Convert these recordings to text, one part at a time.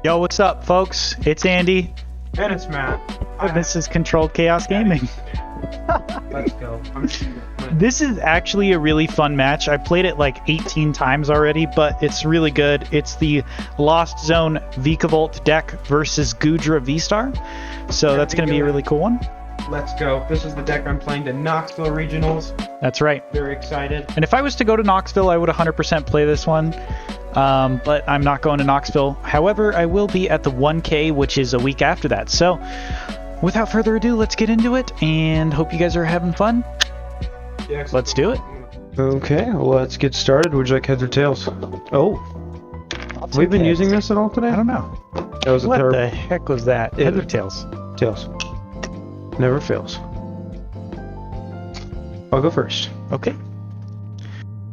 Yo, what's up, folks? It's Andy. And it's Matt. And this is Controlled Chaos Gaming. Let's go. This is actually a really fun match. I played it like 18 times already, but it's really good. It's the Lost Zone Vikavolt deck versus Goodra VSTAR. So that's going to be a really cool one. Let's go. This is the deck I'm playing the Knoxville Regionals. That's right. Very excited. And if I was to go to Knoxville, I would 100% play this one. But I'm not going to Knoxville. However, I will be at the 1K, which is a week after that. So without further ado, let's get into it and hope you guys are having fun. Yeah, Let's do it. Okay, let's get started. Would you like heads or tails? Oh, have we been using this at all today? I don't know. That was a What terrible. the heck was that? Heads or tails? Tails. Never fails. I'll go first. Okay.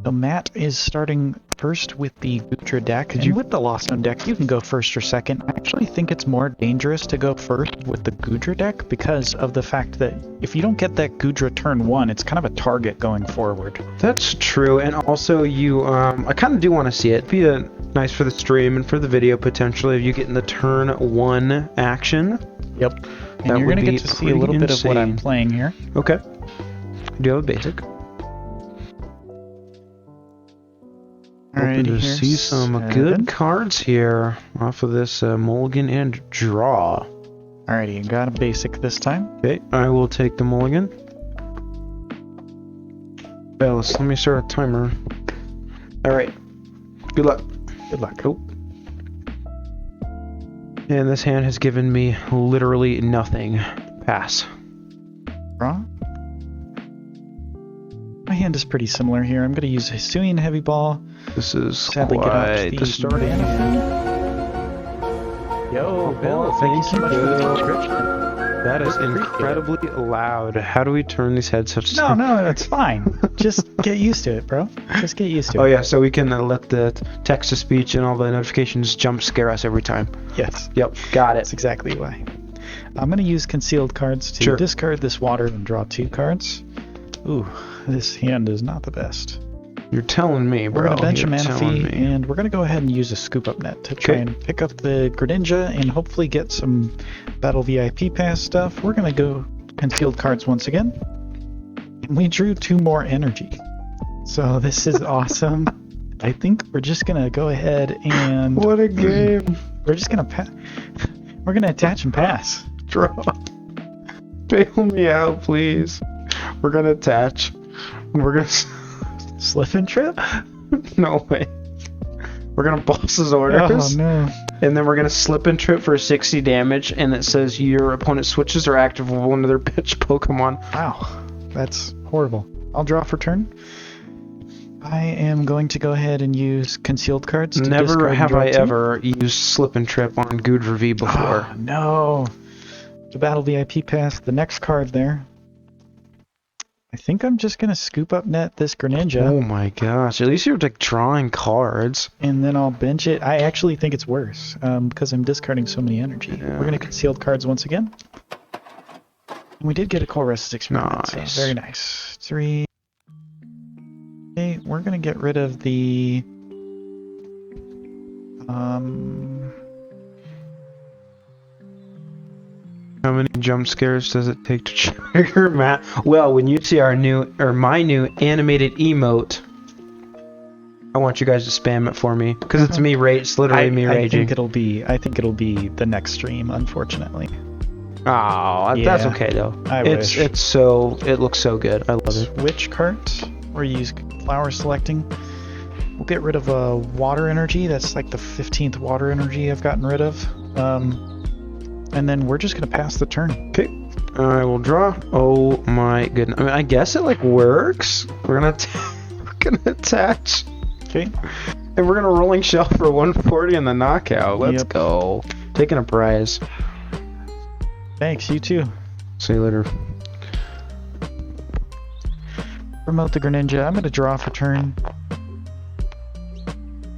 So Matt is starting first with the Goodra deck. And with the Lost Zone deck, you can go first or second. I actually think it's more dangerous to go first with the Goodra deck because of the fact that if you don't get that Goodra turn 1, it's kind of a target going forward. That's true, and also you, I kind of do want to see it. Be nice for the stream and for the video potentially if you get in the turn 1 action. Yep. And you're going to get to see a little bit of what I'm playing here. Okay. Do you have a basic? Hoping to see some good cards here off of this mulligan and draw. Alrighty, you got a basic this time. Okay, I will take the mulligan. Bellis, let me start a timer. Alright. Good luck. Good luck. Oh. And this hand has given me literally nothing. Pass. Draw. My hand is pretty similar here. I'm going to use Hisuian Heavy Ball. This is Sadly quite the starting. Yo, Bill, thank you so much for the subscription. That is incredibly loud. How do we turn these headsets down? No, it's fine. Just get used to it, bro. Just get used to it. Oh yeah, so we can let the text-to-speech and all the notifications jump scare us every time. Yes. Yep, got it. That's exactly why. I'm going to use concealed cards to discard this water and draw 2 cards. Ooh, this hand is not the best. You're telling me, bro. We're going to bench a Manaphy, and we're going to go ahead and use a Scoop Up Net to try and pick up the Greninja and hopefully get some Battle VIP Pass stuff. We're going to go concealed cards once again. And we drew 2 more energy. So this is awesome. I think we're just going to go ahead and... What a game. We're just going to... We're going to attach and pass. Draw. Bail me out, please. We're going to attach. We're going to... Slip and trip? No way. We're gonna boss his orders. Oh no. And then we're gonna slip and trip for 60 damage, and it says your opponent switches or active with one of their pitch Pokemon. Wow. That's horrible. I'll draw for turn. I am going to go ahead and use concealed cards. Never have I ever used slip and trip on Goodra V before. Oh, no. The Battle VIP Pass, the next card there. I think I'm just going to Scoop Up Net this Greninja. Oh my gosh, at least you're like drawing cards. And then I'll bench it. I actually think it's worse because I'm discarding so many energy. Yeah. We're going to concealed cards once again. And we did get a Colressus experiment. Nice. So very nice. 3. Okay, we're going to get rid of the... How many jump scares does it take to trigger Matt? Well, when you see our new, or my new animated emote, I want you guys to spam it for me because it's me it's literally me raging. I think it'll be the next stream, unfortunately. Oh, that's okay though. It looks so good. I love it. Switch cart or use flower selecting. We'll get rid of water energy. That's like the 15th water energy I've gotten rid of. And then we're just gonna pass the turn. Okay, I will draw. Oh my goodness! I mean, I guess it like works. We're gonna attach. Okay. And we're gonna rolling shelf for 140 in the knockout. Let's go. Taking a prize. Thanks. You too. See you later. Promote the Greninja. I'm gonna draw for turn.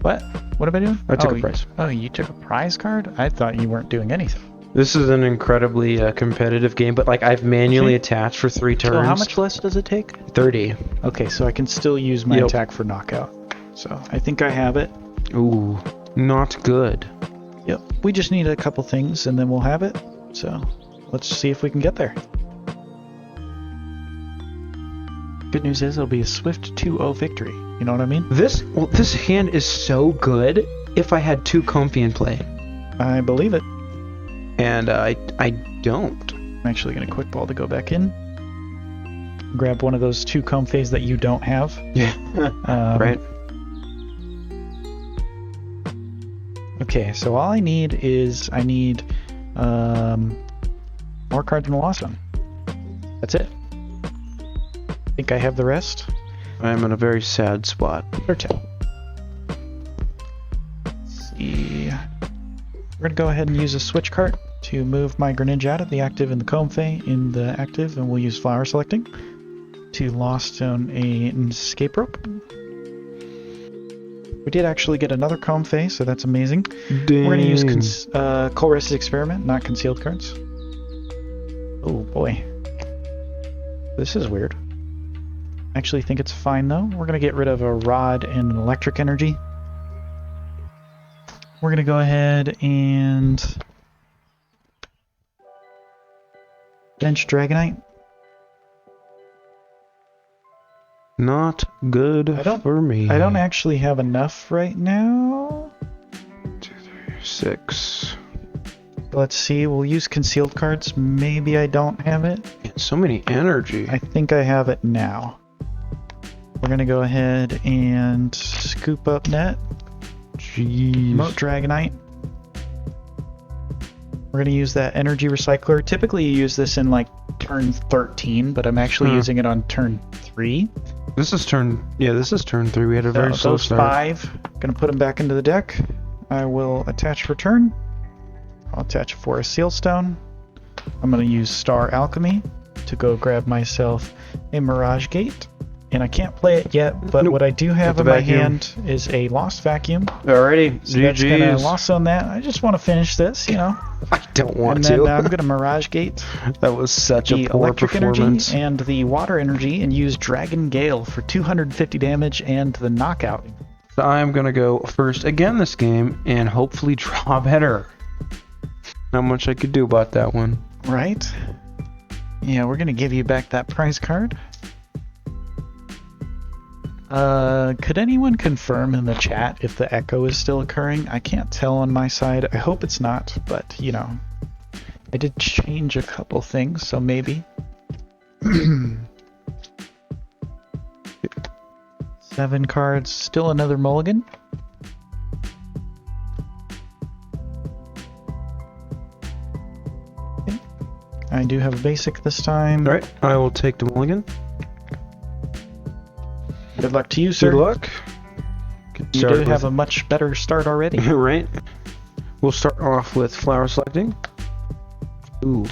What? What am I doing? I took a prize. You took a prize card? I thought you weren't doing anything. This is an incredibly competitive game, but like I've manually attached for 3 turns. So how much less does it take? 30. Okay, so I can still use my attack for knockout. So I think I have it. Ooh, not good. Yep, we just need a couple things and then we'll have it. So let's see if we can get there. Good news is it'll be a swift 2-0 victory. You know what I mean? This hand is so good if I had 2 comfy in play. I believe it. And I don't. I'm actually going to quick ball to go back in. Grab one of those 2 comfies that you don't have. Yeah. Right. Okay, so all I need is more cards in the Lost Zone. That's it. I think I have the rest. I'm in a very sad spot. Let's see. We're going to go ahead and use a switch cart to move my Greninja out of the active and the Comfey in the active, and we'll use flower selecting to Lost Zone an escape rope. We did actually get another Comfey, so that's amazing. Dang. We're going to use Colress's Experiment, not concealed cards. Oh boy. This is weird. I actually think it's fine though. We're going to get rid of a Rod and an Electric Energy. We're going to go ahead and bench Dragonite. Not good for me. I don't actually have enough right now. 2, 3, 6. Let's see, we'll use concealed cards. Maybe I don't have it. Man, so many energy. I think I have it now. We're going to go ahead and scoop up net. Jeez. Remote Dragonite. We're going to use that energy recycler. Typically you use this in like turn 13, but I'm actually using it on turn 3. This is turn 3. We had a very slow those start. 5. Going to put them back into the deck. I will attach return. I'll attach Forest Sealstone. I'm going to use Star Alchemy to go grab myself a Mirage Gate. And I can't play it yet, but what I do have in my hand is a Lost Vacuum. Alrighty, so that's gonna Lost Zone that. I just want to finish this, you know. I don't want to. And then I'm going to Mirage Gate. That was such a poor electric performance. energy and the water energy and use Dragon Gale for 250 damage and the knockout. So I'm going to go first again this game and hopefully draw better. Not much I could do about that one. Right? Yeah, we're going to give you back that prize card. Could anyone confirm in the chat if the echo is still occurring? I can't tell on my side. I hope it's not, but, you know, I did change a couple things, so maybe. 7 cards, still another mulligan. Okay. I do have a basic this time. Alright, I will take the mulligan. Good luck to you, sir. Good luck. You do have a much better start already. Right. We'll start off with flower selecting. Ooh.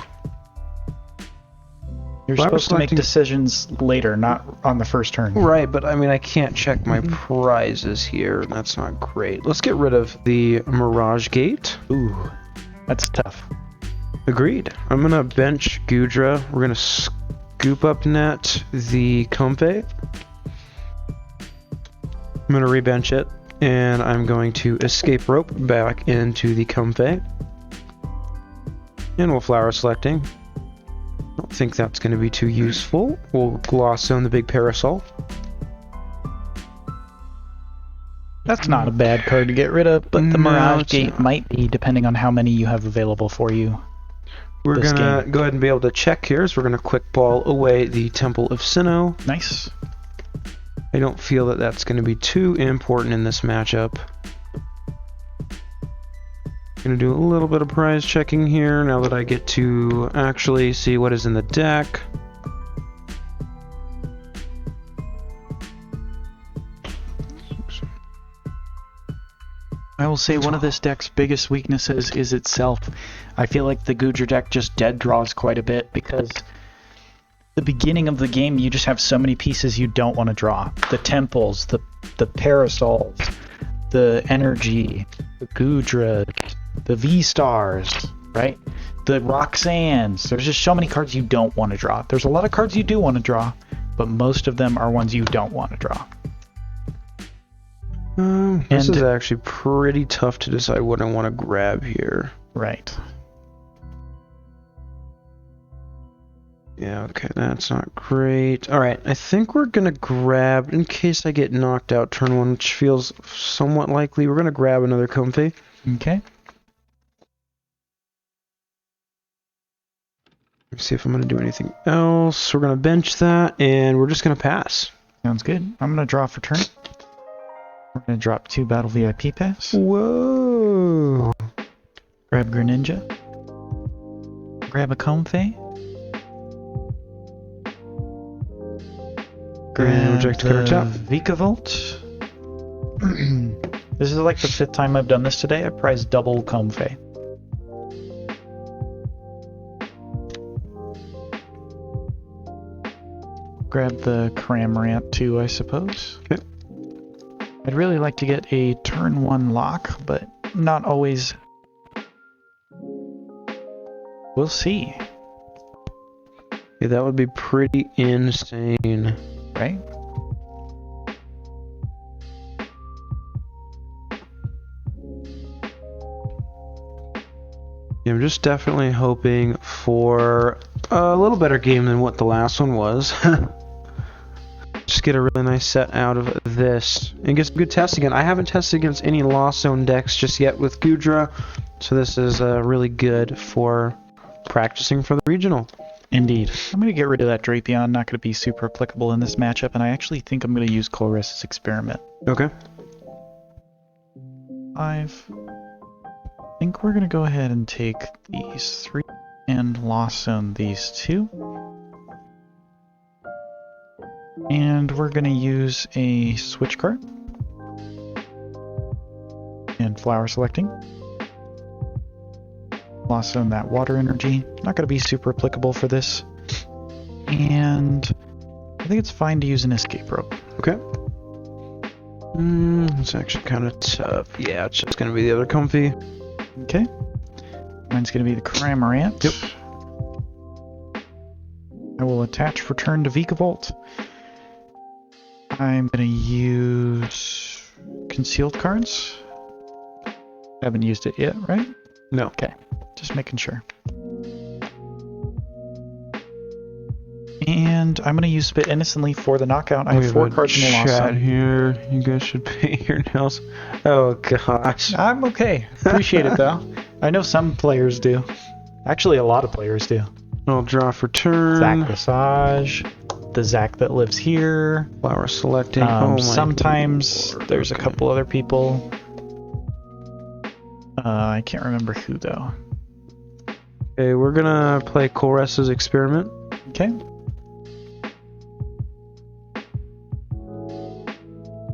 You're supposed to make decisions later, not on the first turn. Right, but I mean, I can't check my prizes here, and that's not great. Let's get rid of the Mirage Gate. Ooh, that's tough. Agreed. I'm going to bench Goodra. We're going to scoop up net the Comfey. I'm going to rebench it, and I'm going to escape rope back into the Comfey. And we'll flower selecting. I don't think that's going to be too useful. We'll gloss zone the big parasol. That's not a bad card to get rid of, but the Mirage Gate might be, depending on how many you have available for you. We're going to go ahead and be able to check here, so we're going to quick ball away the Temple of Sinnoh. Nice. I don't feel that that's going to be too important in this matchup. Going to do a little bit of prize checking here now that I get to actually see what is in the deck. I will say one of this deck's biggest weaknesses is itself. I feel like the Goodra deck just dead draws quite a bit because the beginning of the game you just have so many pieces you don't want to draw. The temples, the parasols, the energy, the Goodra, the V-Stars, right? The Roxannes. There's just so many cards you don't want to draw. There's a lot of cards you do want to draw, but most of them are ones you don't want to draw. This is actually pretty tough to decide what I want to grab here. Right. Yeah, okay, that's not great. Alright, I think we're gonna grab, in case I get knocked out turn 1, which feels somewhat likely, we're gonna grab another Comfey. Okay. Let's see if I'm gonna do anything else. We're gonna bench that, and we're just gonna pass. Sounds good. I'm going to draw for turn. We're going to drop 2 Battle VIP pass. Whoa! Grab Greninja. Grab a Comfey. Grab reject Tabletop. Vikavolt. This is like the 5th time I've done this today. I prized double Comfey. Grab the Cramorant too, I suppose. Okay. I'd really like to get a turn 1 lock, but not always. We'll see. Yeah, that would be pretty insane. Right? Yeah, I'm just definitely hoping for a little better game than what the last one was. Just get a really nice set out of this. And get some good tests again. I haven't tested against any Lost Zone decks just yet with Goodra, so this is really good for practicing for the regional. Indeed. I'm going to get rid of that Drapion. Not going to be super applicable in this matchup, and I actually think I'm going to use Colress's Experiment. Okay. 5. I think we're going to go ahead and take these 3 and Lost Zone these 2. And we're going to use a switch card. And flower selecting. Lost Zone that water energy. Not going to be super applicable for this. And I think it's fine to use an escape rope. Okay. It's actually kind of tough. Yeah, it's just going to be the other Comfey. Okay. Mine's going to be the Cramorant. Yep. I will attach for turn to Vikavolt. I'm going to use concealed cards. Haven't used it yet, right? No. Okay. Just making sure. And I'm going to use Spit Innocently for the knockout. I have 4 cards in the Lost Zone. Here. You guys should pay your nails. Oh, gosh. I'm okay. Appreciate it, though. I know some players do. Actually, a lot of players do. I'll draw for turn. Zac Visage. The Zac that lives here. Flower selecting. Oh my sometimes Lord. there's a couple other people. I can't remember who, though. Okay, we're gonna play Colress's Experiment. Okay.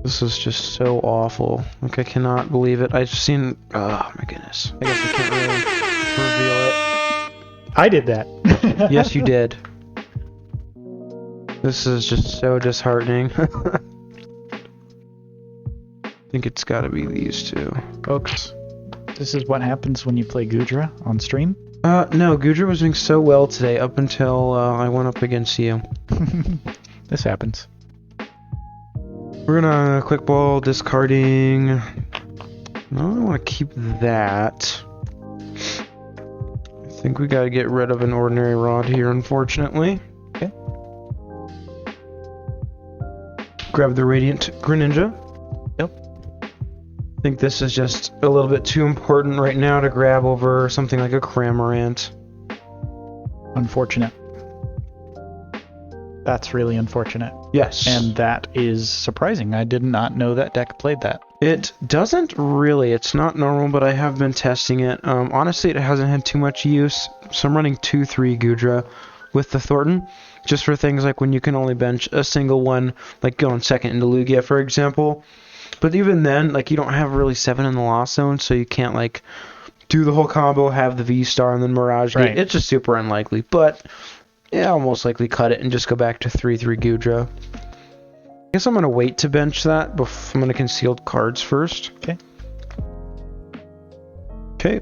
This is just so awful. Like, I cannot believe it. I've seen... Oh, my goodness. I guess I can't really reveal it. I did that. Yes, you did. This is just so disheartening. I think it's gotta be these 2. Folks, this is what happens when you play Goodra on stream. No, Goodra was doing so well today up until I went up against you. This happens. We're gonna quick ball discarding. No, I don't want to keep that. I think we gotta get rid of an ordinary rod here, unfortunately. Okay. Grab the Radiant Greninja. Yep. I think this is just a little bit too important right now to grab over something like a Cramorant. Unfortunate. That's really unfortunate. Yes. And that is surprising. I did not know that deck played that. It doesn't really. It's not normal, but I have been testing it. Honestly, it hasn't had too much use. So I'm running 2-3 Goodra with the Thornton, just for things like when you can only bench a single one, like going second into Lugia, for example. But even then, like, you don't have really 7 in the Lost Zone, so you can't, like, do the whole combo, have the V-Star, and then Mirage Gate. Right. It's just super unlikely. But yeah, I'll most likely cut it and just go back to 3-3 Goodra. I guess I'm going to wait to bench that. I'm going to conceal cards first. Okay. Okay.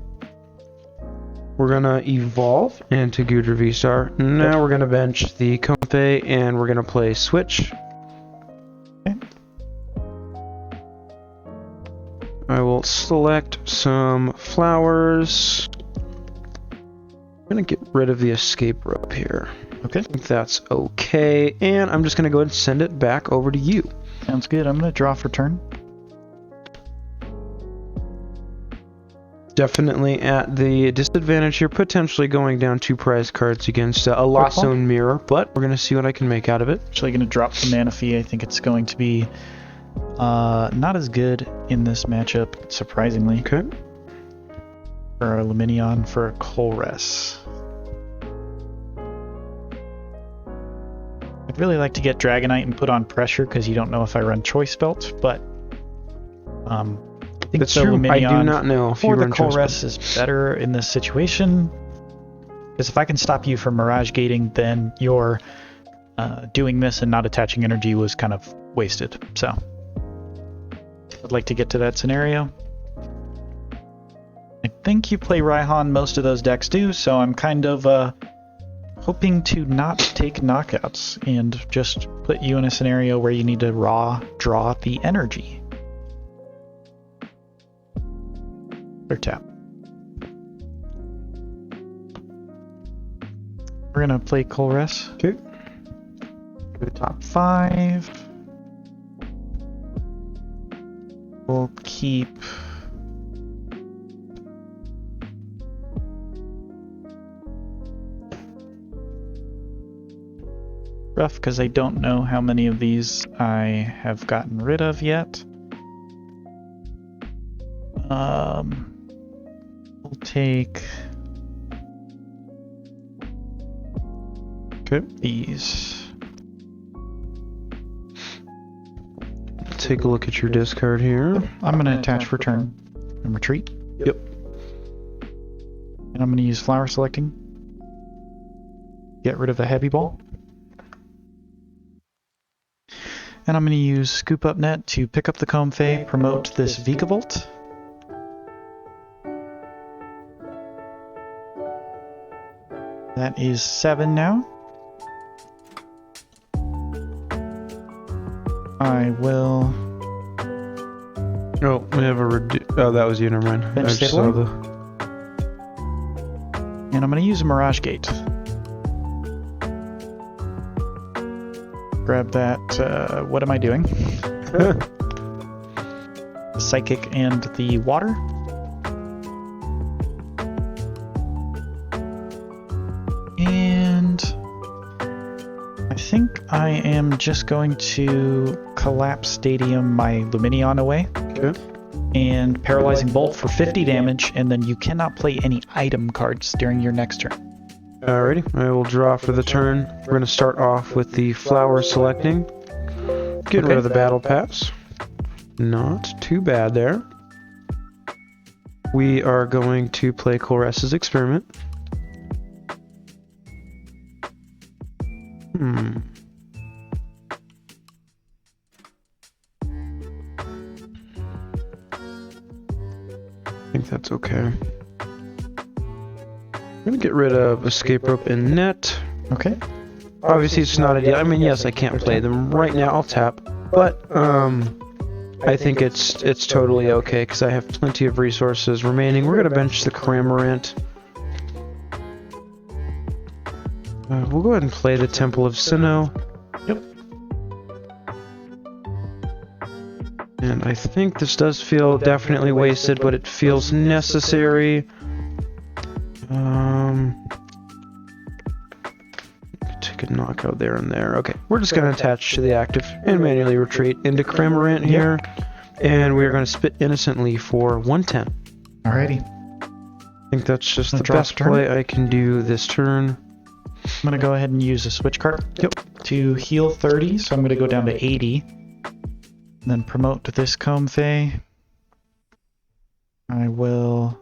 We're going to evolve into Goodra VSTAR. Now we're going to bench the Comfey, and we're going to play Switch. Okay. will select some flowers. I'm gonna get rid of the escape rope here. Okay. I think that's okay. And I'm just gonna go ahead and send it back over to you. Sounds good. I'm gonna draw for turn. Definitely at the disadvantage here, potentially going down 2 prize cards against a Lost Zone Mirror, but we're going to see what I can make out of it. Actually gonna drop the mana fee. I think it's going to be not as good in this matchup, surprisingly. Okay. For a Luminion for a Colress. I'd really like to get Dragonite and put on pressure because you don't know if I run Choice Belt, but I think That's the true. Luminion I do not know if you for the run Choice Colress is better in this situation. Because if I can stop you from Mirage Gating, then your doing this and not attaching energy was kind of wasted. So I'd like to get to that scenario. I think you play Raihan, most of those decks do, so I'm kind of hoping to not take knockouts and just put you in a scenario where you need to draw the energy. Or tap. We're gonna play Colress. Okay. Go to top 5. We'll keep rough because I don't know how many of these I have gotten rid of yet. We'll take these. Take a look at your discard here. I'm going to attach for turn and retreat. Yep. And I'm going to use flower selecting. Get rid of the heavy ball. And I'm going to use Scoop Up Net to pick up the Comfey, promote this Vikavolt. That is 7 now. I will... Oh, we have a oh, that was you, never mind. Bench I just Stable. saw the... And I'm going to use a Mirage Gate. Grab that, what am I doing? The Psychic and the Water. And I think I am just going to Collapse Stadium my Luminion away. Okay. And Paralyzing Bolt for 50 damage, and then you cannot play any item cards during your next turn. Alrighty, I will draw for the turn. We're going to start off with the flower selecting. Getting rid of the battle pass. Not too bad there. We are going to play Colress's Experiment. I think that's okay. I'm going to get rid of Escape Rope and Net. Okay. Obviously, it's not ideal. I mean, yes, I can't play them right now. I'll tap, but I think it's totally okay because I have plenty of resources remaining. We're gonna bench the Cramorant. We'll go ahead and play the Temple of Sinnoh. Yep. And I think this does feel definitely wasted, but it feels necessary. Take a knockout there and there. Okay, we're just going to attach to the active and manually retreat into Cramorant here. And we're going to spit innocently for 110. Alrighty. I think that's just the best play I can do this turn. I'm going to go ahead and use a switch card to heal 30, so I'm going to go down to 80. And then promote to this Comfey. I will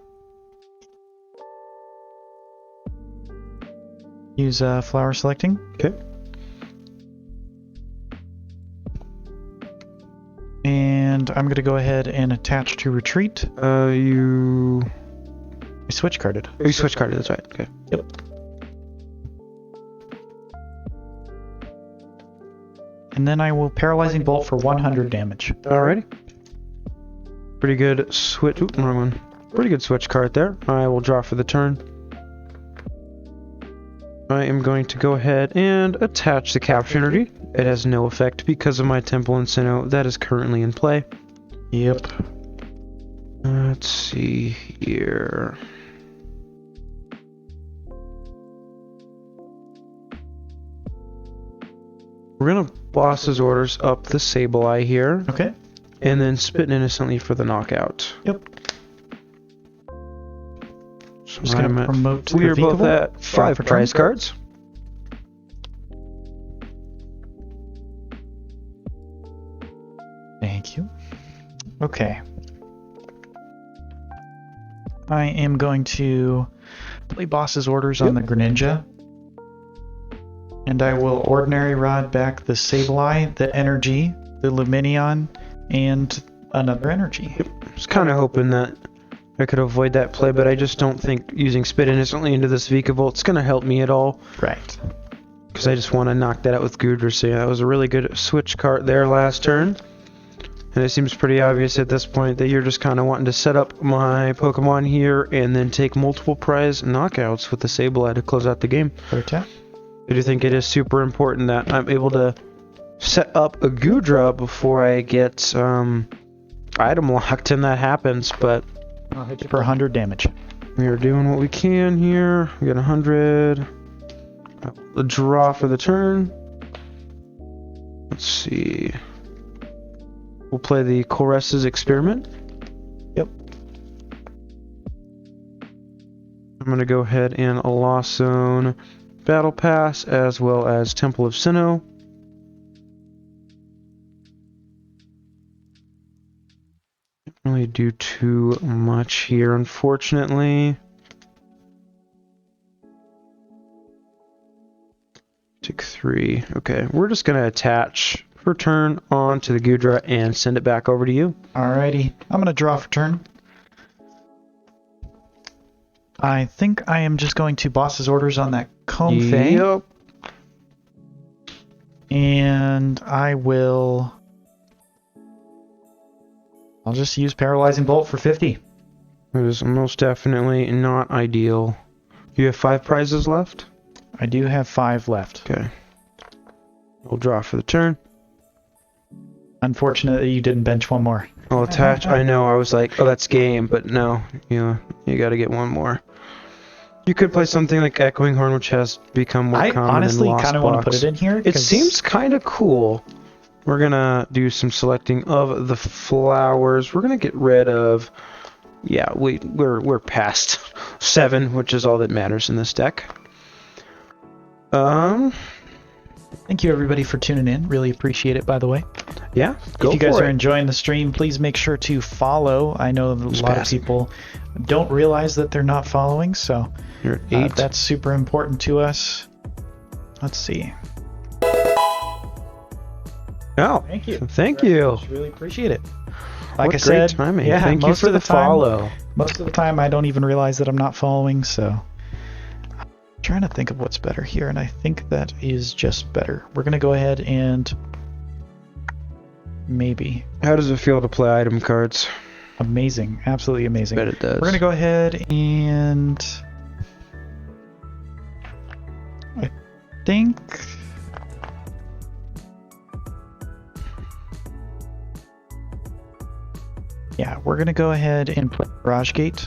use flower selecting. Okay. And I'm going to go ahead and attach to retreat. You switch carded. Oh, you switch carded, that's right. Okay. Yep. And then I will Paralyzing Bolt for 100 damage. Alrighty. Pretty good switch. Oop, wrong one. Pretty good switch card there. I will draw for the turn. I am going to go ahead and attach the capture energy. It has no effect because of my Temple and Sinnoh that is currently in play. Yep. Let's see here. We're gonna boss's orders up the Sableye here. Okay. And then spit innocently for the knockout. Yep. So Just gonna promote we the are both vehicle. at 5 for prize turn. cards. Thank you. Okay. I am going to play boss's orders on the Greninja. And I will ordinary rod back the Sableye, the energy, the Luminion, and another energy. I was kind of hoping that I could avoid that play, but I just don't think using spit innocently into this Vikavolt's going to help me at all. Right. Because I just want to knock that out with Goodra. So yeah, that was a really good switch card there last turn. And it seems pretty obvious at this point that you're just kind of wanting to set up my Pokemon here and then take multiple prize knockouts with the Sableye to close out the game. Third tap. I do think it is super important that I'm able to set up a Goodra before I get item locked, and that happens, but I'll hit you for 100 damage. we are doing what we can here. We got 100. A draw for the turn. Let's see. We'll play the Chores's Experiment. Yep. I'm going to go ahead and Lost Zone Battle Pass as well as Temple of Sinnoh. Can't really do too much here, unfortunately. Take 3. Okay, we're just going to attach for turn on to the Goodra and send it back over to you. Alrighty. I'm going to draw for turn. I think I am just going to boss's orders on that Comfey. Yep. And I'll just use Paralyzing Bolt for 50. It is most definitely not ideal. You have 5 prizes left? I do have 5 left. Okay. We'll draw for the turn. Unfortunately, you didn't bench one more. I'll attach. I know, I was like, oh, that's game, but no. You gotta get one more. You could play something like Echoing Horn, which has become more I common honestly in Lost kind of want to Box. put it in here. It seems kind of cool. We're gonna do some selecting of the flowers. We're gonna get rid of... Yeah, we're past 7, which is all that matters in this deck. Thank you, everybody, for tuning in. Really appreciate it, by the way. Yeah, go if you guys for are it. enjoying the stream, please make sure to follow. I know a lot of people don't realize that they're not following, so You're at 8. that's super important to us. Let's see. Oh, Thank you. Thank you. Really appreciate it. Like What I great said, timing. yeah, Thank you most for of the time- follow. Most of the time, I don't even realize that I'm not following, so... I'm trying to think of what's better here, and I think that is just better. We're going to go ahead and... Maybe. How does it feel to play item cards? Amazing. Absolutely amazing. Bet it does. We're going to go ahead and... I think... Yeah, we're going to go ahead and play Garage Gate.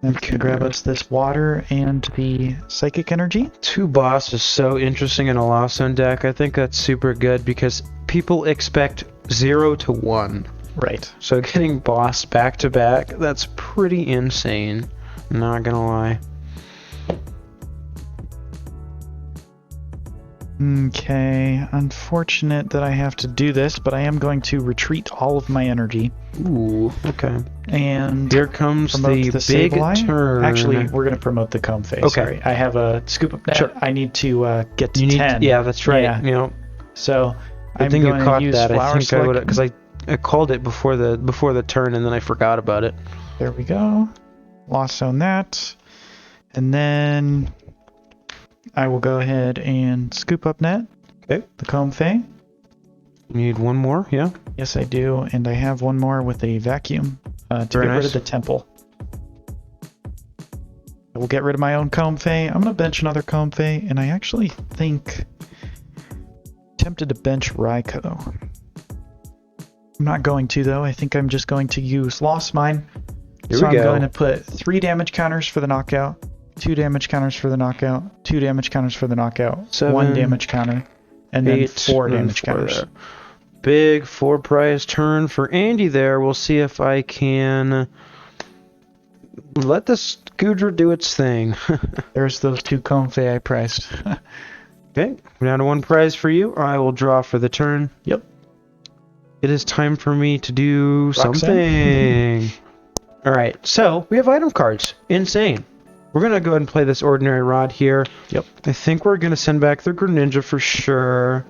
And we can grab us this water and the psychic energy. 2 boss is so interesting in a Lost Zone deck. I think that's super good because people expect 0 to 1. Right. So getting boss back to back, that's pretty insane. Not gonna lie. Okay, unfortunate that I have to do this, but I am going to retreat all of my energy. Ooh, okay. And Here comes promote the the big Sableye. turn. Actually, we're going to promote the comb face. Okay. Sorry. I have a scoop up net. Sure. I need to get to You need, 10. yeah, that's right. Yeah. You know, So I I'm think you going caught to use that. I flower think I would select. because I called it before the turn and then I forgot about it. There we go. Lost zone that. And then I will go ahead and scoop up net. Okay. The comb fay. You need one more, yeah? Yes, I do, and I have one more with a vacuum to Very get rid nice. of the temple. I will get rid of my own comb fay. I'm going to bench another comb fay, and I actually think... tempted to bench Raiko. I'm not going to, though. I think I'm just going to use Lost Mine. Here So we I'm go. going to put 3 damage counters for the knockout, 2 damage counters for the knockout, 2 damage counters for the knockout, 7, 1 damage counter, and then 8, 4 and then damage 4 counters. there. Big 4 prize turn for Andy there. We'll see if I can let this Goodra do its thing. There's those 2 comb fay I priced. Okay, we're down to 1 prize for you. I will draw for the turn. Yep. It is time for me to do Roxanne? something. Alright, so we have item cards. Insane. We're going to go ahead and play this ordinary rod here. Yep. I think we're going to send back the Greninja for sure.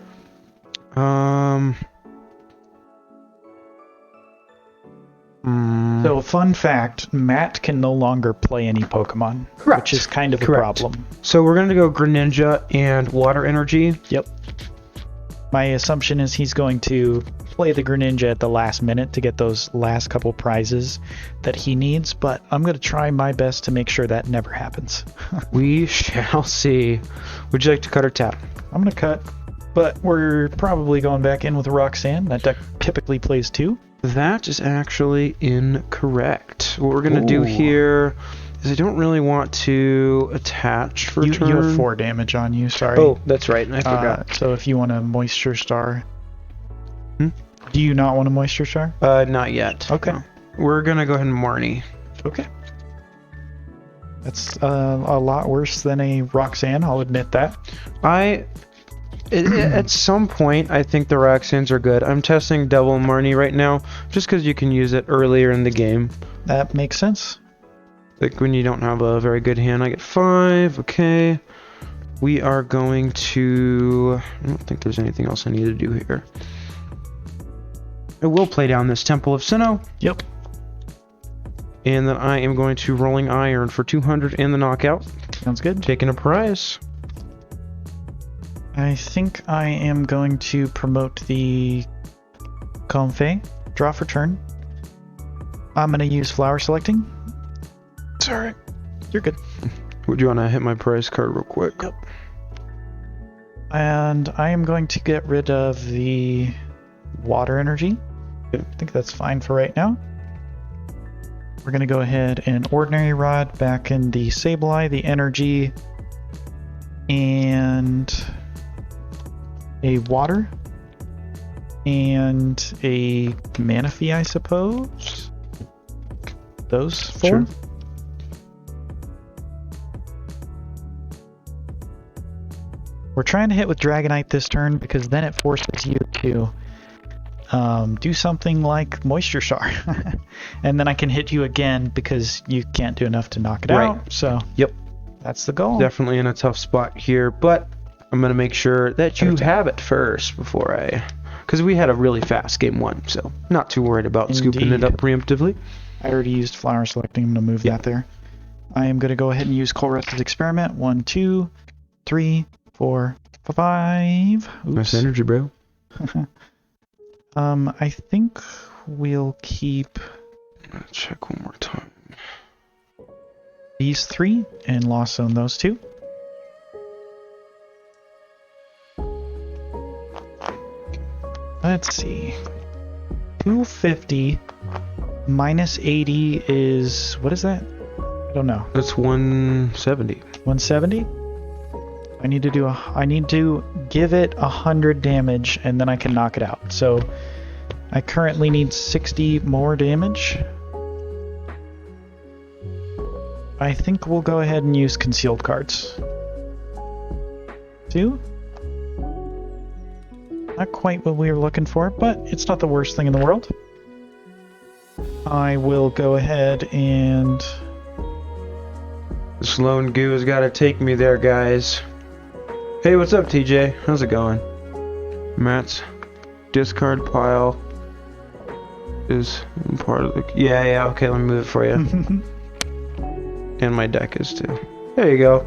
So, fun fact, Matt can no longer play any Pokemon. Correct. Which is kind of a Correct. problem. So we're going to go Greninja and Water Energy. Yep. My assumption is he's going to play the Greninja at the last minute to get those last couple prizes that he needs, but I'm going to try my best to make sure that never happens. We shall see. Would you like to cut or tap? I'm going to cut, but we're probably going back in with Roxanne. That deck typically plays 2. That is actually incorrect. What we're going to do Ooh. here is I don't really want to attach for turn. You have 4 damage on you, sorry. Oh, that's right. I forgot. So if you want a Moisture Star... Hmm? Do you not want a Moisture Star? Not yet. Okay. No. We're going to go ahead and Marnie. Okay. That's a lot worse than a Roxanne, I'll admit that. At some point, I think the Roxannes are good. I'm testing Devil Marnie right now, just because you can use it earlier in the game. That makes sense. Like when you don't have a very good hand. I get 5, okay. We are going to... I don't think there's anything else I need to do here. I will play down this Temple of Sinnoh. Yep. And then I am going to Rolling Iron for 200 and the knockout. Sounds good. Taking a prize. I think I am going to promote the Comfey. Draw for turn. I'm going to use Flower Selecting. Sorry. You're good. Would you want to hit my prize card real quick? Yep. And I am going to get rid of the Water Energy. Okay. I think that's fine for right now. We're going to go ahead and Ordinary Rod back in the Sableye, the Energy, and a Water, and a Manaphy, I suppose. Those 4. Sure. We're trying to hit with Dragonite this turn because then it forces you to do something like Moisture Star. And then I can hit you again because you can't do enough to knock it Right. out. So Yep. that's the goal. Definitely in a tough spot here, but I'm going to make sure that you Okay. have it first before I... Because we had a really fast game 1, so not too worried about scooping it Indeed. up preemptively. I already used Flower Selecting. I'm going to move that there. I am going to go ahead and use Colress's Experiment. 1, 2, 3, 4, 5. Nice Oops. energy, bro. I think we'll keep Let's check one more time. these 3 and Lost Zone those 2. Let's see. 250 minus 80 is... What is that? I don't know. That's 170. 170? I need to give it 100 damage and then I can knock it out. So I currently need 60 more damage. I think we'll go ahead and use concealed cards. 2? Not quite what we were looking for, but it's not the worst thing in the world. I will go ahead and... This lone goo has got to take me there, guys. Hey, what's up, TJ? How's it going? Matt's discard pile is part of the... Yeah, okay, let me move it for you. And my deck is too. There you go.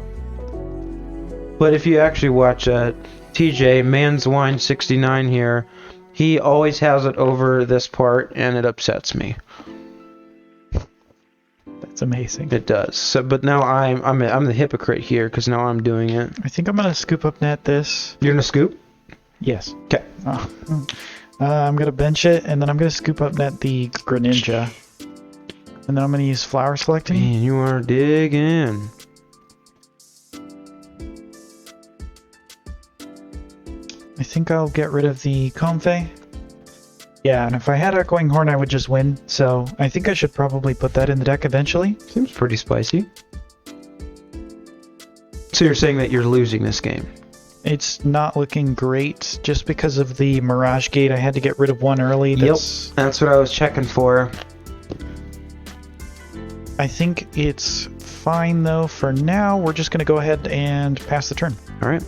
But if you actually watch TJ, Man's Wine 69 here, He always has it over this part, and it upsets me. That's amazing. It does. So, but now I'm the hypocrite here because now I'm doing it. I think I'm gonna scoop up net this. You're gonna scoop? Yes. Okay. I'm gonna bench it, and then I'm gonna scoop up net the Greninja, and then I'm gonna use flower selecting. Man, you are digging. I think I'll get rid of the Comfey. Yeah, and if I had Echoing Horn, I would just win. So I think I should probably put that in the deck eventually. Seems pretty spicy. So you're saying that you're losing this game? It's not looking great just because of the Mirage Gate. I had to get rid of one early. Yep, that's what I was checking for. I think it's fine though for now. We're just going to go ahead and pass the turn. All right.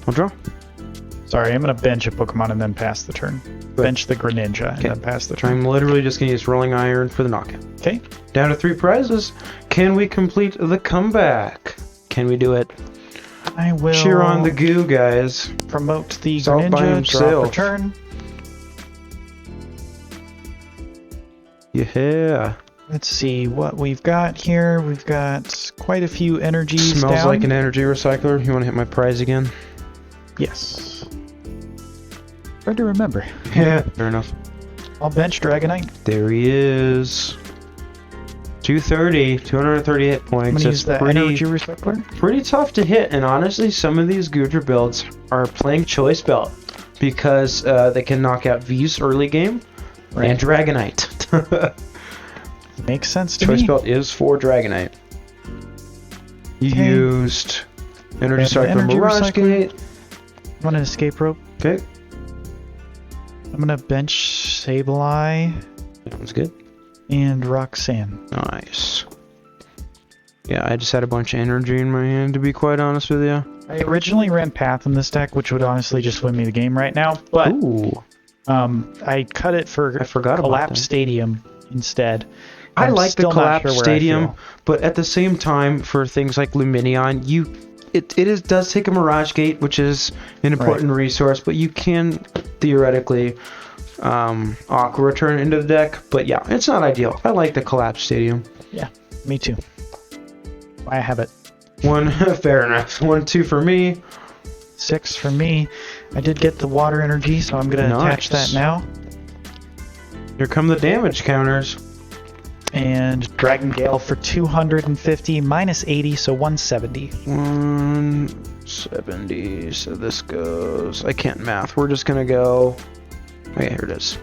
I'll draw. Sorry, I'm going to bench a Pokemon and then pass the turn. Bench the Greninja and then pass the turn. I'm literally just going to use Rolling Iron for the knockout. Okay. Down to 3 prizes. Can we complete the comeback? Can we do it? I will cheer on the goo, guys. Promote the He's all by Greninja, himself. draw for turn. Yeah. Let's see what we've got here. We've got quite a few energies Smells down. like an energy recycler. You want to hit my prize again? Yes. Hard to remember. Yeah, fair enough. I'll bench Dragonite. There he is. 230 hit points. I'm going to use the energy recycler. Pretty tough to hit, and honestly, some of these Goodra builds are playing Choice Belt because they can knock out V's early game and Dragonite. Makes sense to Choice me. Belt is for Dragonite. You used Energy Cycler Mirage Gate. I want an escape rope. Okay. I'm going to bench Sableye Sounds good. and Roxanne. Nice. Yeah, I just had a bunch of energy in my hand, to be quite honest with you. I originally ran Path in this deck, which would honestly just win me the game right now, but Ooh. I cut it for I forgot about Collapse that. Stadium instead. I I'm like the still not Collapse sure where I Stadium, feel. but at the same time, for things like Luminion, it does take a Mirage Gate, which is an important resource, but you can theoretically Aqua Return into the deck. But yeah, it's not ideal. I like the Collapse Stadium. Yeah, me too. I have it. One, fair enough. 1, 2 for me. 6 for me. I did get the water energy, so I'm going to attach that now. Here come the damage counters. And Dragon Gale for 250 minus 80, so 170. 170. So this goes. I can't math. We're just gonna go. Okay, here it is.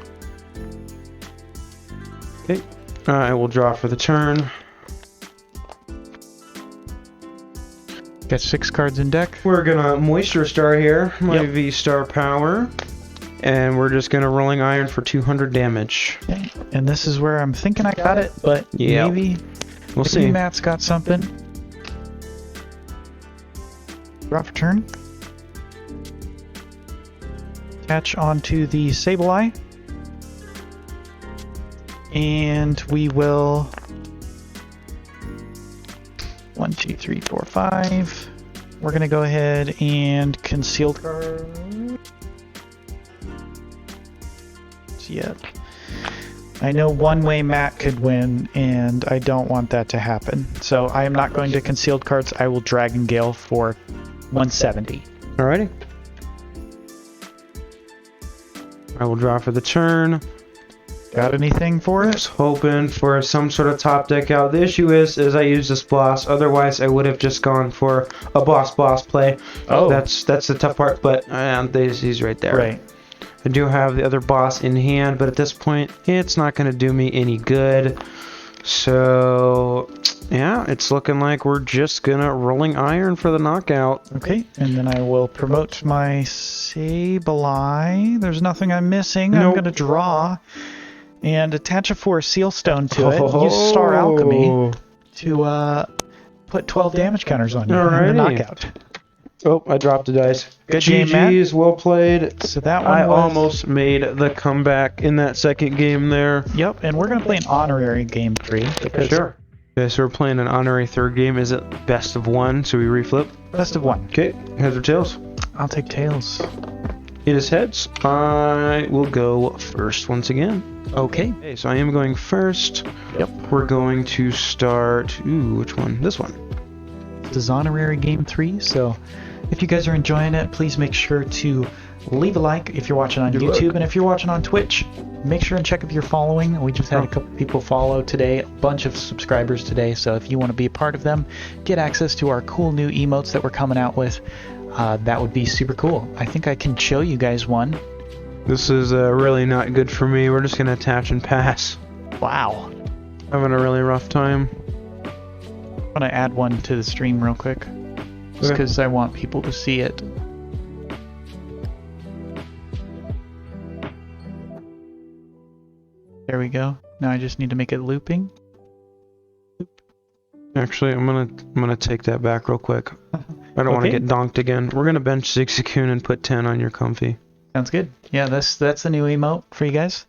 Okay. I will draw for the turn. Got 6 cards in deck. We're gonna Moisture Star here. My V-Star power. And we're just gonna Rolling Iron for 200 damage. Okay. And this is where I'm thinking I got it, but maybe we'll see. Matt's got something. Draw for turn. Attach onto the Sableye. And we will 1, 2, 3, 4, 5. We're gonna go ahead and concealed card. Yet. I know one way Matt could win, and I don't want that to happen. So I am not going to concealed cards. I will Dragon Gale for 170. Alrighty. I will draw for the turn. Got anything for Just it? hoping for some sort of top deck out. The issue is I use this boss. Otherwise, I would have just gone for a boss play. Oh, that's the tough part. But he's right there. Right. I do have the other boss in hand, but at this point, it's not going to do me any good. So, yeah, it's looking like we're just going to Rolling Iron for the knockout. Okay, and then I will promote my Sableye. There's nothing I'm missing. I'm going to draw and attach a Force Seal Stone to it. Use Star Alchemy to put 12 damage counters on you. Alrighty. And the knockout. Oh, I dropped the dice. Good game, Matt. GG's, well played. So that one I was... almost made the comeback in that second game there. Yep, and we're going to play an honorary game 3. Because Sure. Okay, so we're playing an honorary third game. Is it best of 1? So we reflip? Best of 1. Okay, heads or tails? I'll take tails. It is heads. I will go first once again. Okay. Okay, so I am going first. Yep. We're going to start... Ooh, which one? This one. This is honorary game 3, so if you guys are enjoying it, please make sure to leave a like if you're watching on YouTube, and if you're watching on Twitch, make sure and check if you're following. We just had a couple people follow today, a bunch of subscribers today, so if you want to be a part of them, get access to our cool new emotes that we're coming out with, that would be super cool. I think I can show you guys one. This is really not good for me. We're just going to attach and pass. Wow. Having a really rough time. I'm going to add one to the stream real quick, just because I want people to see it. There we go. Now I just need to make it looping. Actually, I'm gonna take that back real quick. I don't want to get donked again. We're gonna bench Zigzakun and put 10 on your comfy. Sounds good. Yeah, that's the new emote for you guys.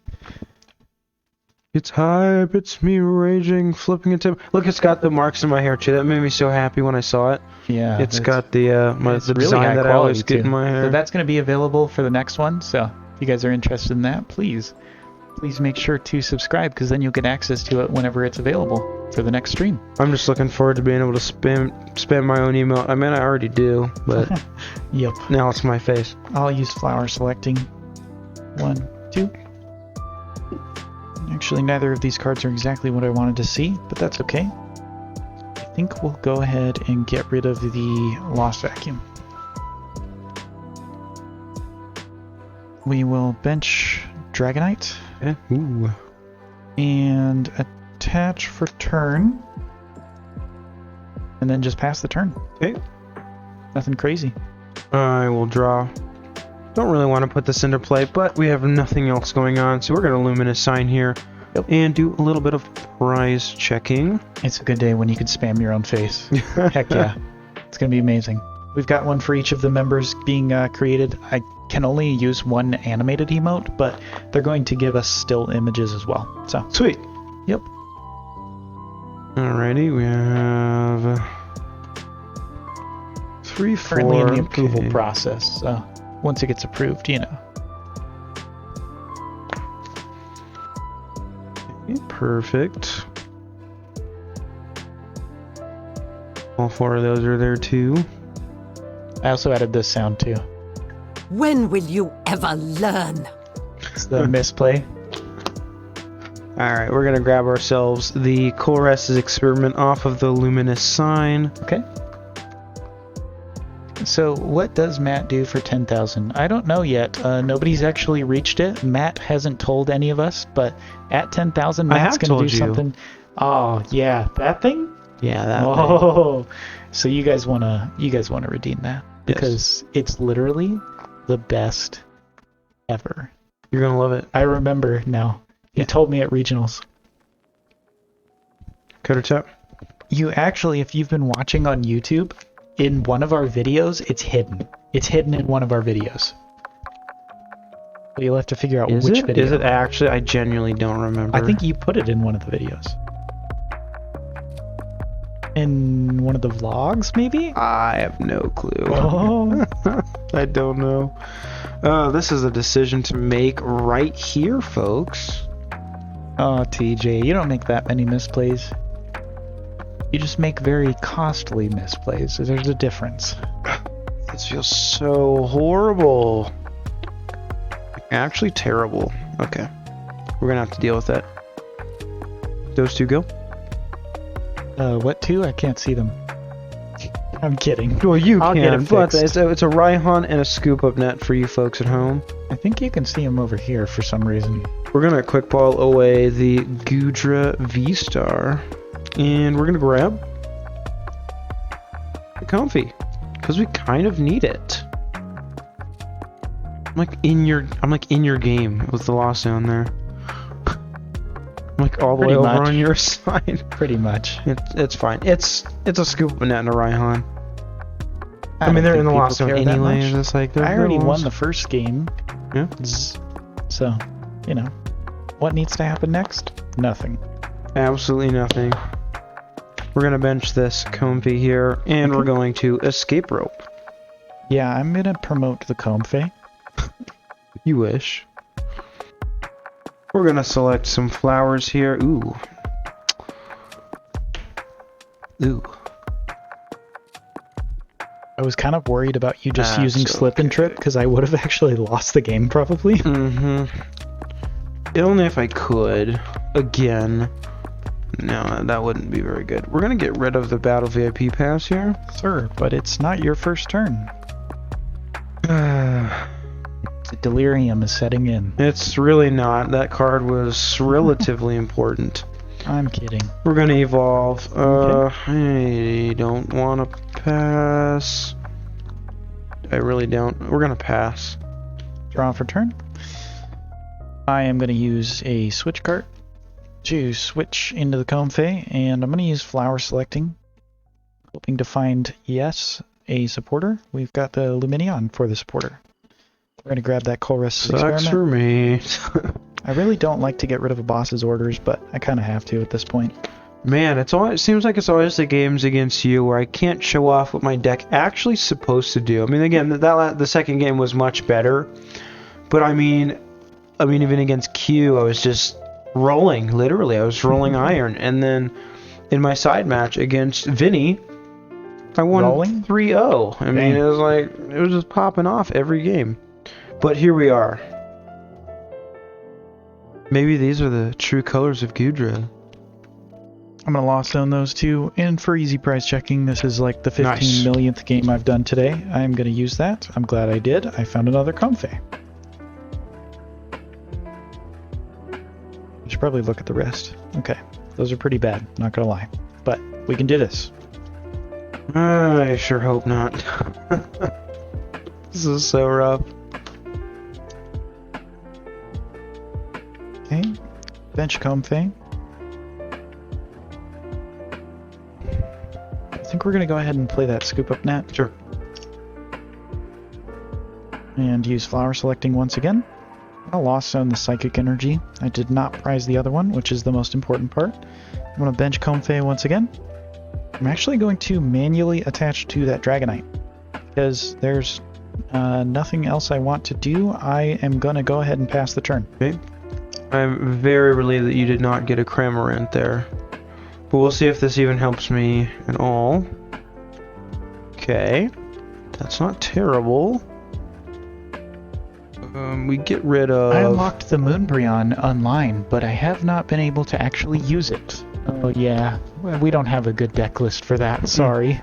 It's hype. It's me raging, flipping a tip. Look, it's got the marks in my hair too. That made me so happy when I saw it. Yeah. It's got the the really design that I always get in my hair. So that's going to be available for the next one. So if you guys are interested in that, please make sure to subscribe, because then you'll get access to it whenever it's available for the next stream. I'm just looking forward to being able to spam my own emote. I mean, I already do, but yep. Now it's my face. I'll use flower selecting. 1, 2. Actually, neither of these cards are exactly what I wanted to see, but that's okay. I think we'll go ahead and get rid of the Lost Vacuum. We will bench Dragonite. Okay. Ooh. And attach for turn. And then just pass the turn. Okay. Nothing crazy. I will draw. Don't really want to put this into play, but we have nothing else going on, so we're going to Luminous Sign here. Yep. And do a little bit of prize checking. It's a good day when you can spam your own face. Heck yeah. It's going to be amazing. We've got one for each of the members being created. I can only use one animated emote, but they're going to give us still images as well. So sweet. Yep. Alrighty, we have 3, 4. Currently in the approval process, so once it gets approved, you know. Okay, perfect. All 4 of those are there too. I also added this sound too. When will you ever learn? It's the misplay. Alright, we're going to grab ourselves the Colres's Experiment off of the Luminous Sign. Okay. So what does Matt do for 10,000? I don't know yet. Nobody's actually reached it. Matt hasn't told any of us, but at 10,000, Matt's going to do something. Oh, yeah. That thing? Yeah, that thing. So you guys want to redeem that? Because it's literally the best ever. You're going to love it. I remember now. You told me at Regionals. Kato tap. You actually, if you've been watching on YouTube, in one of our videos, it's hidden. It's hidden in one of our videos. But you'll have to figure out which video. Is it actually? I genuinely don't remember. I think you put it in one of the videos. In one of the vlogs, maybe? I have no clue. Oh. I don't know. This is a decision to make right here, folks. Oh, TJ, you don't make that many misplays. You just make very costly misplays. There's a difference. This feels so horrible. Actually terrible. Okay. We're gonna have to deal with that. Those two go? What two? I can't see them. I'm kidding. Well, you I'll can, get it but fixed. it's a Raihan and a scoop up net for you folks at home. I think you can see them over here for some reason. We're gonna quick ball away the Goodra VSTAR. And we're gonna grab the comfy, because we kind of need it. I'm like in your game with the loss down there. I'm like all the way over on your side. Pretty much. It's fine. It's a scoop of net and a Raihan. I mean, they're in the loss zone anyway. It's like I already won the first game. Yeah. So, you know, what needs to happen next? Nothing. Absolutely nothing. We're gonna bench this comfy here, and we're going to escape rope. Yeah, I'm gonna promote the comfy. You wish. We're gonna select some flowers here. Ooh. Ooh. I was kind of worried about you just using That's slip and trip, because I would have actually lost the game probably. Mm-hmm. Only if I could. Again. No, that wouldn't be very good. We're gonna get rid of the battle VIP pass here. Sir, but it's not your first turn. The delirium is setting in. It's really not. That card was relatively important. I'm kidding. We're gonna evolve. Okay. I don't want to pass. I really don't. We're gonna pass. Draw for turn. I am going to use a switch cart to switch into the Comfey, and I'm going to use flower selecting, hoping to find, yes, a supporter. We've got the Luminion for the supporter. We're going to grab that Colress's Sucks experiment. for me. I really don't like to get rid of a boss's orders, but I kind of have to at this point. Man, it seems like it's always the games against you where I can't show off what my deck actually is supposed to do. I mean, again, the second game was much better, but I mean, even against Q, I was just rolling, literally. I was rolling iron. And then in my side match against Vinny, I won 3-0. I mean, it was like, it was just popping off every game. But here we are. Maybe these are the true colors of Goodra. I'm going to lost zone those two. And for easy price checking, this is like the 15 millionth game I've done today. I'm going to use that. I'm glad I did. I found another Comfey. I should probably look at the rest. Okay, those are pretty bad, not gonna lie. But we can do this. I sure hope not. This is so rough. Okay, bench Comfey. I think we're gonna go ahead and play that scoop up net. Sure. And use flower selecting once again. I lost zone the psychic energy. I did not prize the other one, which is the most important part. I'm going to bench Comfey once again. I'm actually going to manually attach to that Dragonite, because there's nothing else I want to do. I am going to go ahead and pass the turn. Okay. I'm very relieved that you did not get a Cramorant there. But we'll see if this even helps me at all. Okay. That's not terrible. We get rid of... I unlocked the Moonbryon online, but I have not been able to actually use it. Oh yeah, well, we don't have a good deck list for that, sorry.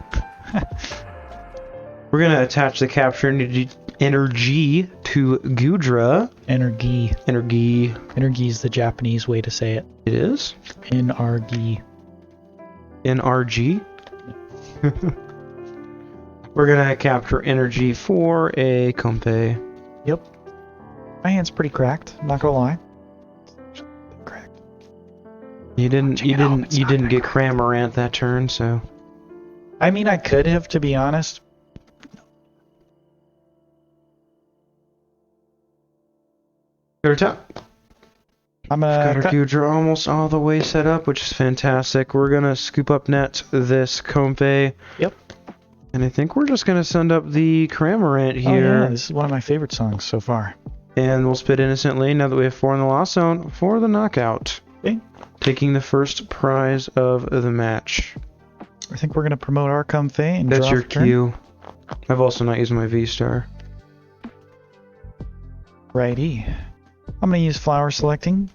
We're going to attach the capture energy to Goodra. Energy. Energy. Energy is the Japanese way to say it. It is? NRG. NRG? We're going to capture energy for a Comfey. Yep. My hand's pretty cracked, not gonna lie. Cracked. You didn't get Cramorant that turn, so. I mean, I could have, to be honest. Third time. I'm Got our gonna Goodra almost all the way set up, which is fantastic. We're gonna scoop up net this Comfey. Yep. And I think we're just gonna send up the Cramorant here. Oh, yeah, this is one of my favorite songs so far. And we'll spit innocently now that we have 4 in the lost zone for the knockout. Okay. Taking the first prize of the match. I think we're gonna promote our Comfey and That's draw your for turn. cue. I've also not used my V-Star. Righty. I'm gonna use flower selecting.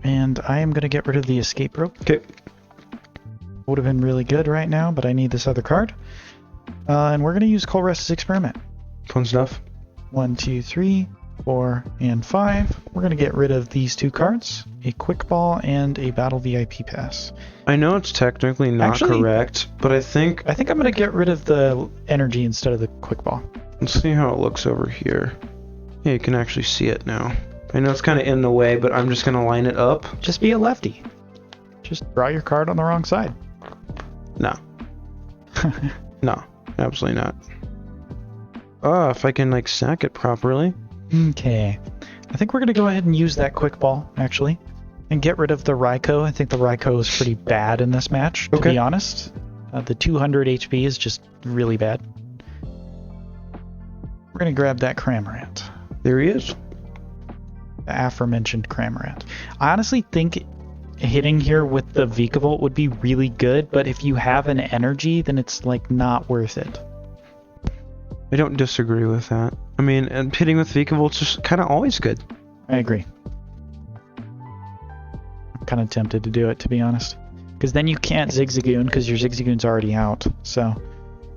And I am gonna get rid of the escape rope. Okay. Would have been really good right now, but I need this other card. And we're gonna use Colress's experiment. Fun stuff. 1, 2, 3, 4, and 5. We're going to get rid of these two cards, a Quick Ball and a Battle VIP Pass. I know it's technically not correct, but I think I'm going to get rid of the energy instead of the Quick Ball. let's see how it looks over here. Yeah, you can actually see it now. I know it's kind of in the way, but I'm just going to line it up. Just be a lefty. Just draw your card on the wrong side. No. No, absolutely not. If I can, like, sack it properly. Okay. I think we're going to go ahead and use that Quick Ball, actually. And get rid of the Raikou. I think the Raikou is pretty bad in this match, to be honest. The 200 HP is just really bad. We're gonna grab that Cramorant. There he is. The aforementioned Cramorant. I honestly think hitting here with the Vikavolt would be really good, but if you have an energy, then it's like not worth it. I don't disagree with that. I mean, and hitting with Vikavolt's just kind of always good. I agree. I'm kind of tempted to do it, to be honest. Because then you can't Zigzagoon, because your Zigzagoon's already out. So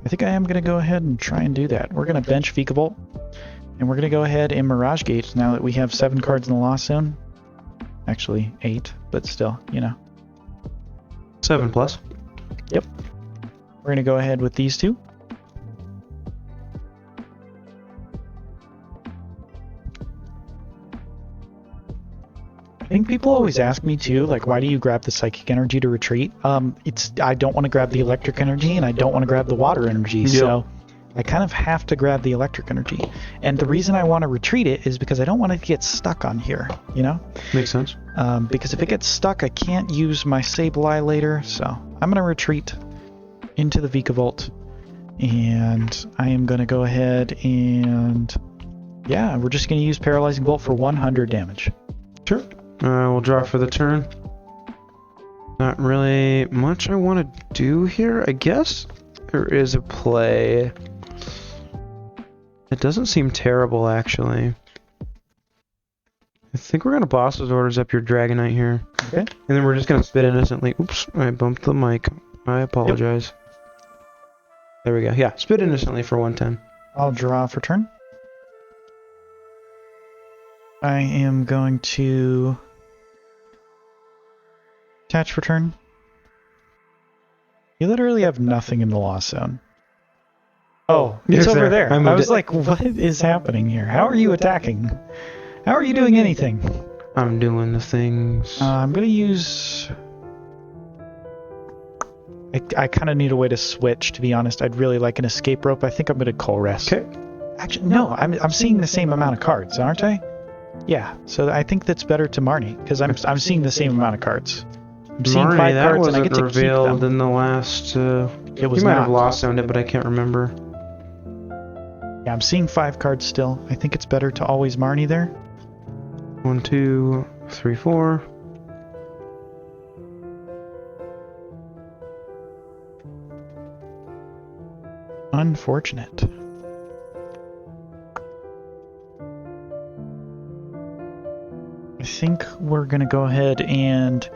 I think I am going to go ahead and try and do that. We're going to bench Vikavolt, and we're going to go ahead and Mirage Gate now that we have 7 cards in the Lost Zone. Actually, 8, but still, you know. 7+. Yep. We're going to go ahead with these two. I think people always ask me too, like, why do you grab the Psychic Energy to retreat? I don't want to grab the Electric Energy, and I don't want to grab the Water Energy, so I kind of have to grab the Electric Energy. And the reason I want to retreat it is because I don't want it to get stuck on here, you know? Makes sense. Because if it gets stuck, I can't use my Sableye later, so I'm going to retreat into the Vikavolt, and I am going to go ahead and, yeah, we're just going to use Paralyzing Bolt for 100 damage. Sure. We'll draw for the turn. Not really much I want to do here, I guess. There is a play. It doesn't seem terrible, actually. I think we're going to Boss's Orders up your Dragonite here. Okay. And then we're just going to spit innocently. Oops, I bumped the mic. I apologize. Yep. There we go. Yeah, spit innocently for 110. I'll draw for turn. I am going to attach for turn. You literally have nothing in the Lost Zone. Oh, it's over there. I was like, what is happening here? How are you attacking? How are you doing anything? I'm doing the things. I'm going to use... I kind of need a way to switch, to be honest. I'd really like an escape rope. I think I'm going to Coal Rest. Okay. Actually, no, I'm seeing the same amount of cards, aren't I? Yeah, so I think that's better to Marnie, because I'm seeing the same amount of cards. I'm seeing Marnie, 5 that cards, and I get to keep revealed them. in the last... It was you might not. have lost on it, but I can't remember. Yeah, I'm seeing 5 cards still. I think it's better to always Marnie there. 1, 2, 3, 4. Unfortunate. I think we're going to go ahead and...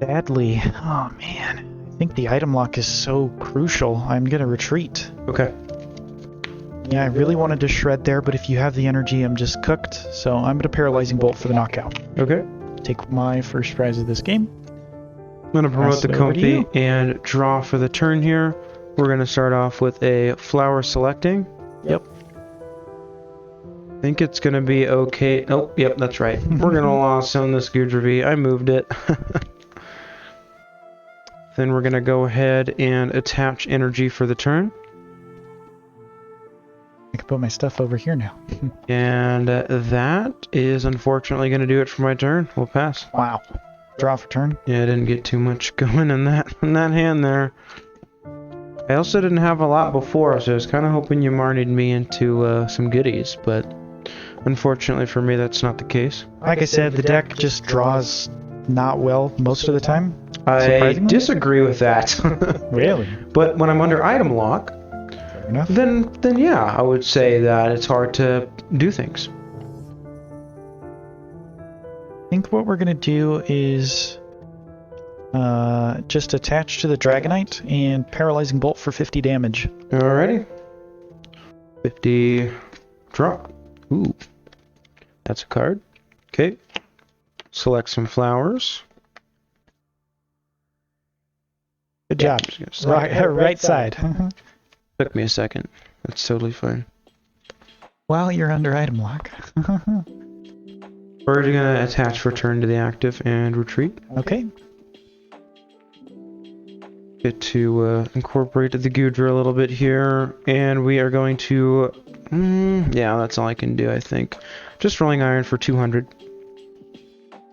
Sadly, oh man, I think the item lock is so crucial. I'm going to retreat. Okay. Yeah, I really wanted to shred there, but if you have the energy, I'm just cooked. So I'm going to Paralyzing Bolt for the knockout. Okay. Take my first prize of this game. I'm going to promote the Comfy and draw for the turn here. We're going to start off with a Flower Selecting. Yep. I think it's going to be okay. Oh, yep, that's right. We're going to Lost Zone this Goodra V. I moved it. Then we're going to go ahead and attach energy for the turn. I can put my stuff over here now. And that is unfortunately going to do it for my turn. We'll pass. Wow. Draw for turn. Yeah, I didn't get too much going in that hand there. I also didn't have a lot before, so I was kind of hoping you marnied me into some goodies, but unfortunately for me, that's not the case. Like I said, the deck just draws not well most of the time. I disagree with that. Really? But when I'm under item lock, Fair enough. then yeah, I would say that it's hard to do things. I think what we're going to do is just attach to the Dragonite and Paralyzing Bolt for 50 damage. Alrighty. 50 drop. Ooh. That's a card. Okay. Select some flowers. Good job. Right side. Took me a second. That's totally fine. While you're under item lock. We're going to attach return to the active and retreat. Okay. Get to incorporate the Goodra a little bit here. And we are going to... yeah, that's all I can do, I think. Just Rolling Iron for 200.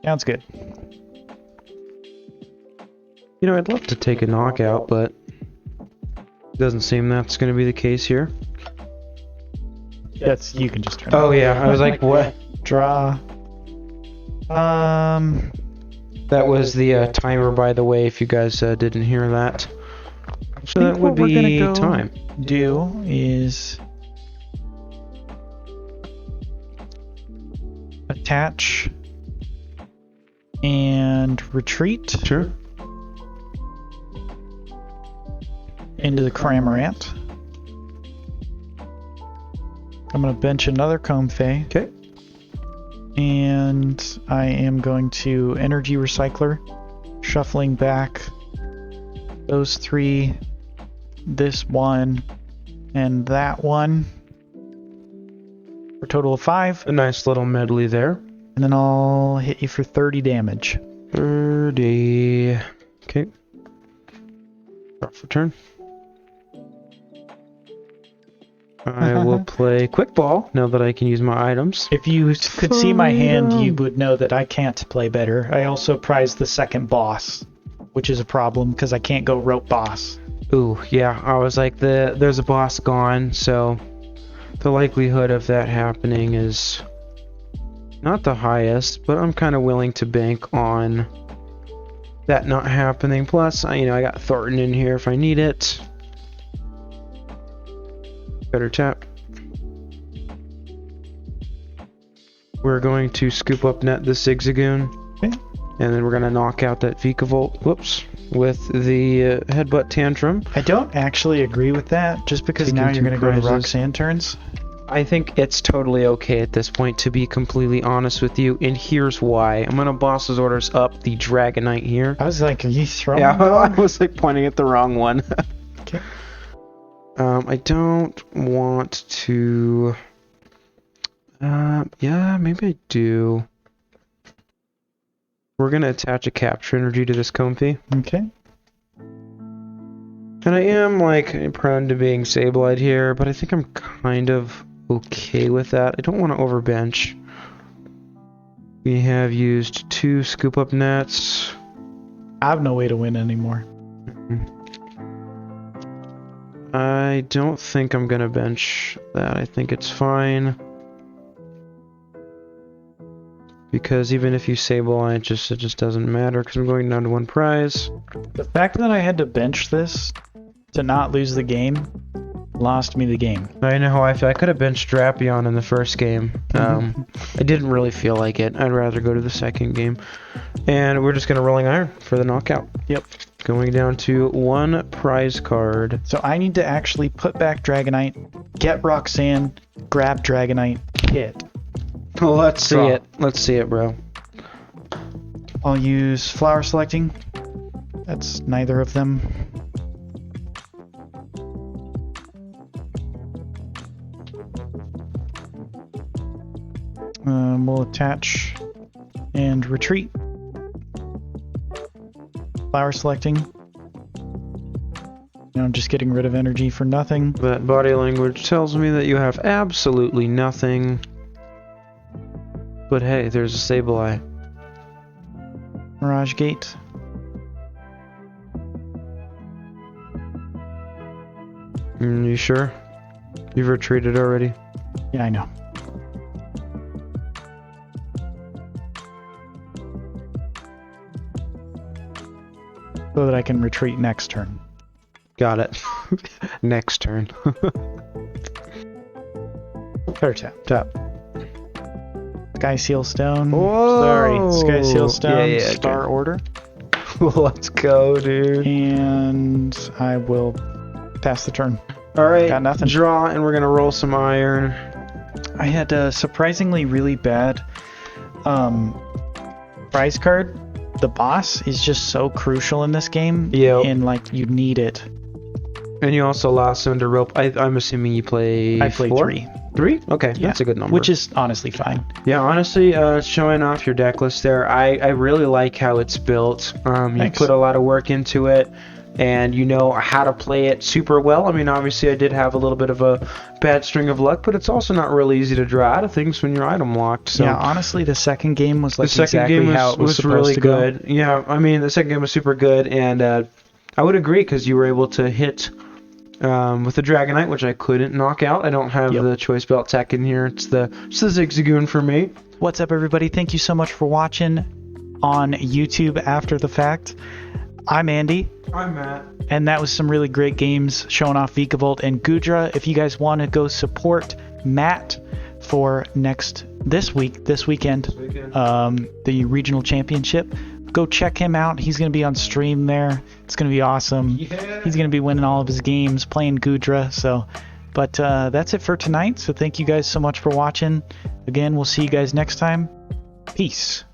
Sounds good. You know, I'd love to take a knockout, but it doesn't seem that's going to be the case here. That's you can just turn. Oh it. yeah, I was like, what? Draw. That was the timer, by the way, if you guys didn't hear that. So I that think would what we're gonna be go time. do is attach and retreat Sure. into the Cramorant. I'm going to bench another Comfey. Okay. And I am going to Energy Recycler, shuffling back those 3, this one, and that one, for a total of 5. A nice little medley there. And then I'll hit you for 30 damage. 30. Okay. Drop for turn. I will play Quick Ball now that I can use my items. If you could see my hand, you would know that I can't play better. I also prize the second boss, which is a problem because I can't go rope boss. Ooh, yeah. I was like, there's a boss gone, so the likelihood of that happening is not the highest, but I'm kind of willing to bank on that not happening. Plus, I got Thornton in here if I need it. Better tap. We're going to scoop up net the Zigzagoon. Okay. And then we're going to knock out that Vikavolt, whoops, with the Headbutt Tantrum. I don't actually agree with that, just because Taking now you're 2 going to go to prizes. Roxanne turns. I think it's totally okay at this point, to be completely honest with you, and here's why. I'm going to boss's orders up the Dragonite here. I was like, are you throwing? Yeah, I was like pointing at the wrong one. Okay. I don't want to... yeah, maybe I do. We're going to attach a capture energy to this Comfey. Okay. And I am, like, prone to being Sableye here, but I think I'm kind of okay with that. I don't want to overbench. We have used 2 scoop-up nets. I have no way to win anymore. I don't think I'm going to bench that. I think it's fine. Because even if you Sableye, it just doesn't matter, because I'm going down to 1 prize. The fact that I had to bench this to not lose the game lost me the game. I know how I feel. I could have benched Drapion in the first game. I didn't really feel like it. I'd rather go to the second game. And we're just going to Rolling Iron for the knockout. Yep. Going down to 1 prize card. So I need to actually put back Dragonite, get Roxanne, grab Dragonite, hit. Well, let's see Draw. it. Let's see it, bro. I'll use Flower Selecting. That's neither of them. We'll attach and retreat. Flower Selecting. Now I'm just getting rid of energy for nothing. That body language tells me that you have absolutely nothing. But hey, there's a Sableye. Mirage Gate. You sure? You've retreated already? Yeah, I know. So that I can retreat next turn. Got it. Next turn. Better tap. Tap. Sky Seal Stone. Whoa! Sorry, Sky Seal Stone. Yeah, Star okay. Order. Let's go, dude. And I will pass the turn. Alright, Got nothing. draw, and we're gonna roll some iron. I had a surprisingly really bad prize card. The boss is just so crucial in this game. Yep. And like you need it. And you also lost under rope. I'm assuming you play I played 4? 3. 3? Okay, Yeah. that's a good number. Which is honestly fine. Yeah, honestly, showing off your deck list there, I really like how it's built. You Thanks. put a lot of work into it, and you know how to play it super well. I mean, obviously, I did have a little bit of a bad string of luck, but it's also not really easy to draw out of things when you're item locked. So Yeah, honestly, the second game was like the second exactly game how it was supposed really to go. good. Yeah, I mean, the second game was super good, and I would agree because you were able to hit with the Dragonite, which I couldn't knock out. I don't have the choice belt tech in here. It's the Zigzagoon for me. What's up, everybody? Thank you so much for watching on YouTube after the fact. I'm Andy. I'm Matt. And that was some really great games showing off Vikavolt and Goodra. If you guys want to go support Matt for this weekend, the regional championship, go check him out. He's going to be on stream there. It's going to be awesome. Yeah. He's going to be winning all of his games, playing Goodra. But that's it for tonight. So thank you guys so much for watching. Again, we'll see you guys next time. Peace.